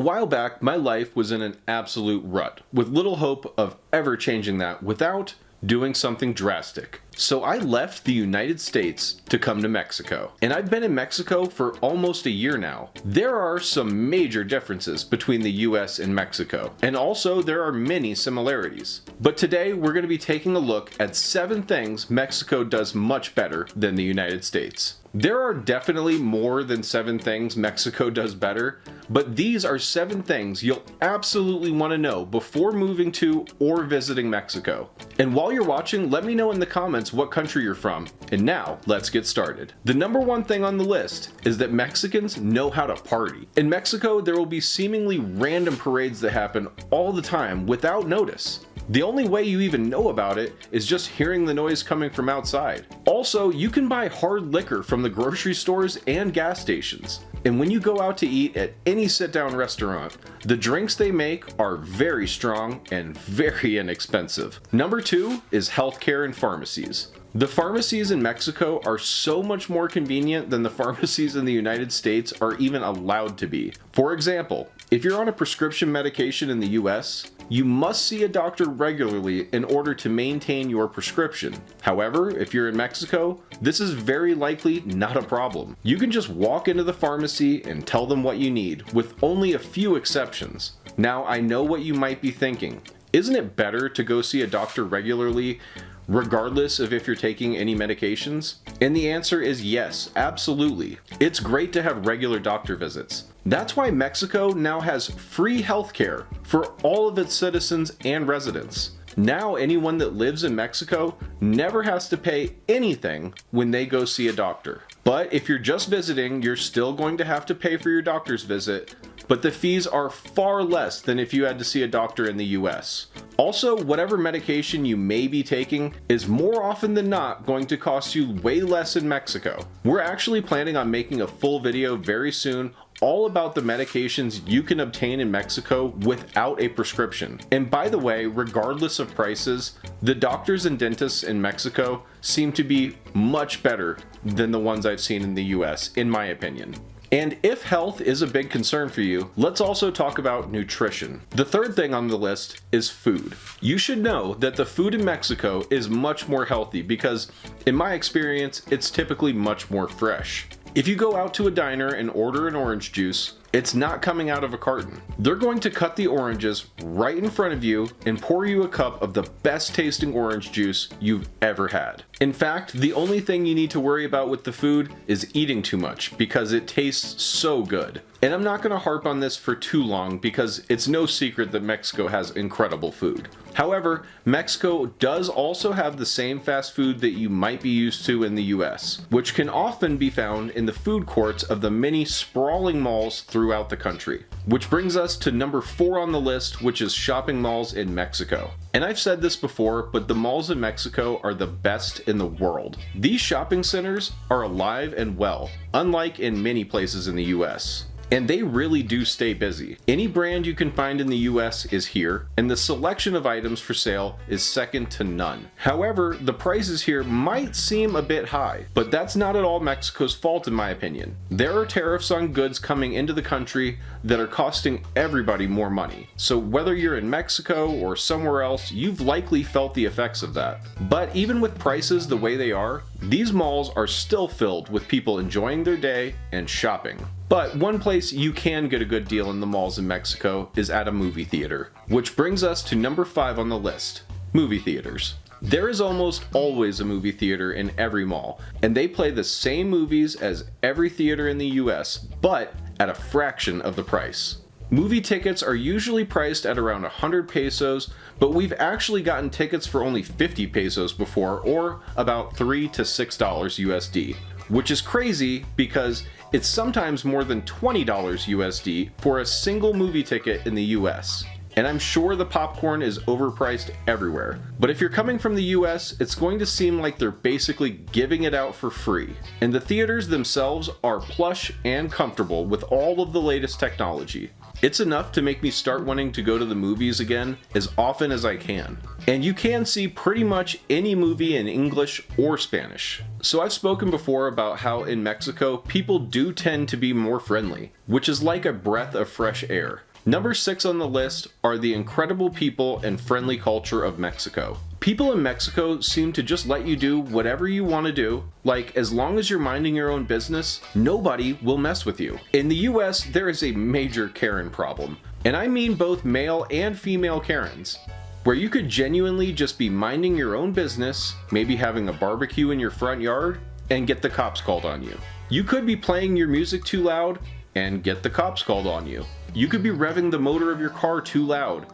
A while back, my life was in an absolute rut, with little hope of ever changing that without doing something drastic. So I left the United States to come to Mexico. And I've been in Mexico for almost a year now. There are some major differences between the US and Mexico, and also there are many similarities. But today we're going to be taking a look at 7 things Mexico does much better than the United States. There are definitely more than 7 things Mexico does better, but these are 7 things you'll absolutely want to know before moving to or visiting Mexico. And while you're watching, let me know in the comments what country you're from. And now, let's get started. The number 1 thing on the list is that Mexicans know how to party. In Mexico, there will be seemingly random parades that happen all the time without notice. The only way you even know about it is just hearing the noise coming from outside. Also, you can buy hard liquor from the grocery stores and gas stations. And when you go out to eat at any sit-down restaurant, the drinks they make are very strong and very inexpensive. Number 2 is healthcare and pharmacies. The pharmacies in Mexico are so much more convenient than the pharmacies in the United States are even allowed to be. For example, if you're on a prescription medication in the US, you must see a doctor regularly in order to maintain your prescription. However, if you're in Mexico, this is very likely not a problem. You can just walk into the pharmacy and tell them what you need, with only a few exceptions. Now, I know what you might be thinking. Isn't it better to go see a doctor regularly, regardless of if you're taking any medications? And the answer is yes, absolutely. It's great to have regular doctor visits. That's why Mexico now has free healthcare for all of its citizens and residents. Now anyone that lives in Mexico never has to pay anything when they go see a doctor. But if you're just visiting, you're still going to have to pay for your doctor's visit, but the fees are far less than if you had to see a doctor in the US. Also, whatever medication you may be taking is more often than not going to cost you way less in Mexico. We're actually planning on making a full video very soon all about the medications you can obtain in Mexico without a prescription. And by the way, regardless of prices, the doctors and dentists in Mexico seem to be much better than the ones I've seen in the US, in my opinion. And if health is a big concern for you, let's also talk about nutrition. The 3rd thing on the list is food. You should know that the food in Mexico is much more healthy because, in my experience, it's typically much more fresh. If you go out to a diner and order an orange juice, it's not coming out of a carton. They're going to cut the oranges right in front of you and pour you a cup of the best tasting orange juice you've ever had. In fact, the only thing you need to worry about with the food is eating too much because it tastes so good. And I'm not going to harp on this for too long because it's no secret that Mexico has incredible food. However, Mexico does also have the same fast food that you might be used to in the US, which can often be found in the food courts of the many sprawling malls throughout the country. Which brings us to number 4 on the list, which is shopping malls in Mexico. And I've said this before, but the malls in Mexico are the best in the world. These shopping centers are alive and well, unlike in many places in the US. And they really do stay busy. Any brand you can find in the US is here, and the selection of items for sale is second to none. However, the prices here might seem a bit high, but that's not at all Mexico's fault in my opinion. There are tariffs on goods coming into the country that are costing everybody more money. So whether you're in Mexico or somewhere else, you've likely felt the effects of that. But even with prices the way they are, these malls are still filled with people enjoying their day and shopping. But one place you can get a good deal in the malls in Mexico is at a movie theater, which brings us to number 5 on the list, movie theaters. There is almost always a movie theater in every mall, and they play the same movies as every theater in the US, but at a fraction of the price. Movie tickets are usually priced at around 100 pesos, but we've actually gotten tickets for only 50 pesos before, or about $3 to $6 USD, which is crazy because it's sometimes more than $20 USD for a single movie ticket in the US. And I'm sure the popcorn is overpriced everywhere. But if you're coming from the US, it's going to seem like they're basically giving it out for free. And the theaters themselves are plush and comfortable with all of the latest technology. It's enough to make me start wanting to go to the movies again as often as I can. And you can see pretty much any movie in English or Spanish. So I've spoken before about how in Mexico, people do tend to be more friendly, which is like a breath of fresh air. Number 6 on the list are the incredible people and friendly culture of Mexico. People in Mexico seem to just let you do whatever you want to do. Like, as long as you're minding your own business, nobody will mess with you. In the US, there is a major Karen problem. And I mean both male and female Karens, where you could genuinely just be minding your own business, maybe having a barbecue in your front yard, and get the cops called on you. You could be playing your music too loud and get the cops called on you. You could be revving the motor of your car too loud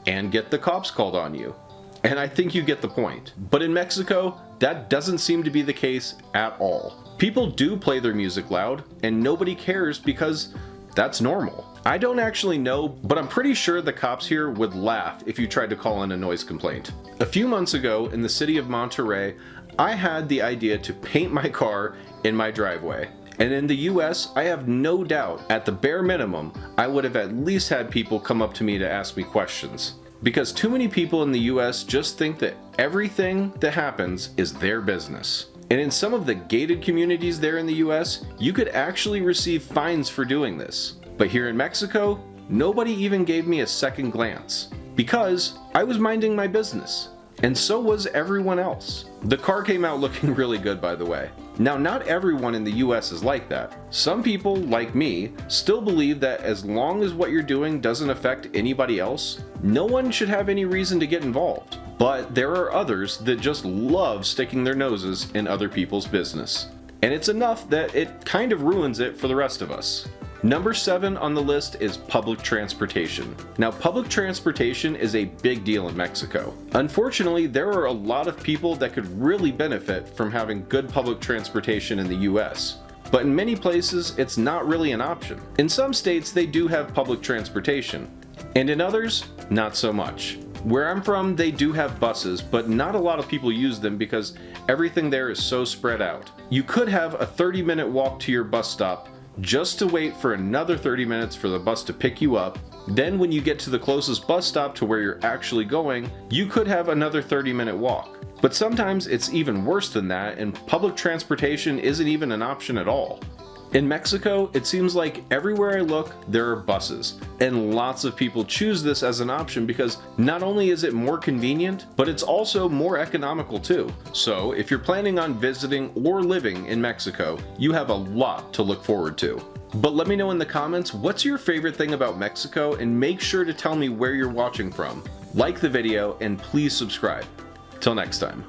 and get the cops called on you. And I think you get the point. But in Mexico, that doesn't seem to be the case at all. People do play their music loud, and nobody cares because that's normal. I don't actually know, but I'm pretty sure the cops here would laugh if you tried to call in a noise complaint. A few months ago, in the city of Monterrey, I had the idea to paint my car in my driveway. And in the US, I have no doubt, at the bare minimum, I would have at least had people come up to me to ask me questions. Because too many people in the US just think that everything that happens is their business. And in some of the gated communities there in the US, you could actually receive fines for doing this. But here in Mexico, nobody even gave me a second glance. Because I was minding my business. And so was everyone else. The car came out looking really good, by the way. Now, not everyone in the US is like that. Some people, like me, still believe that as long as what you're doing doesn't affect anybody else, no one should have any reason to get involved. But there are others that just love sticking their noses in other people's business. And it's enough that it kind of ruins it for the rest of us. Number 7 on the list is public transportation. Now, public transportation is a big deal in Mexico. Unfortunately, there are a lot of people that could really benefit from having good public transportation in the US. But in many places, it's not really an option. In some states, they do have public transportation, and in others, not so much. Where I'm from, they do have buses, but not a lot of people use them because everything there is so spread out. You could have a 30-minute walk to your bus stop just to wait for another 30 minutes for the bus to pick you up. Then when you get to the closest bus stop to where you're actually going, you could have another 30-minute walk. But sometimes it's even worse than that, and public transportation isn't even an option at all. In Mexico, it seems like everywhere I look, there are buses, and lots of people choose this as an option because not only is it more convenient, but it's also more economical too. So if you're planning on visiting or living in Mexico, you have a lot to look forward to. But let me know in the comments, what's your favorite thing about Mexico, and make sure to tell me where you're watching from. Like the video and please subscribe. Till next time.